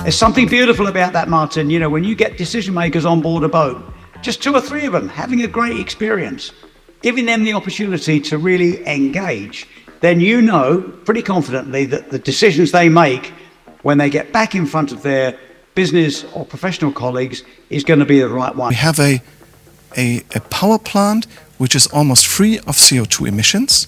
There's something beautiful about that, Martin. You know, when you get decision makers on board a boat, just 2 or 3 of them having a great experience, giving them the opportunity to really engage, then you know pretty confidently that the decisions they make when they get back in front of their business or professional colleagues is going to be the right one. We have a power plant which is almost free of CO2 emissions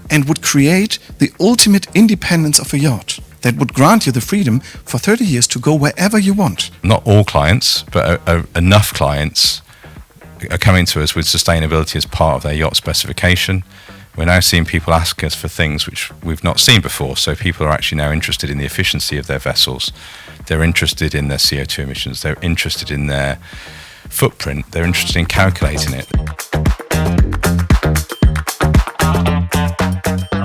and would create the ultimate independence of a yacht that would grant you the freedom for 30 years to go wherever you want. Not all clients, but enough clients are coming to us with sustainability as part of their yacht specification. We're now seeing people ask us for things which we've not seen before. So people are actually now interested in the efficiency of their vessels. They're interested in their CO2 emissions. They're interested in their footprint. They're interested in calculating it.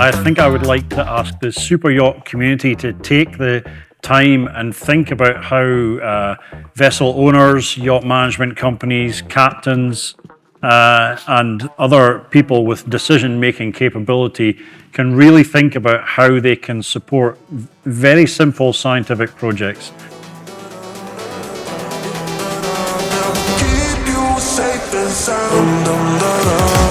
I think I would like to ask the super yacht community to take the time and think about how vessel owners, yacht management companies, captains, and other people with decision-making capability can really think about how they can support very simple scientific projects. Keep you safe and sound.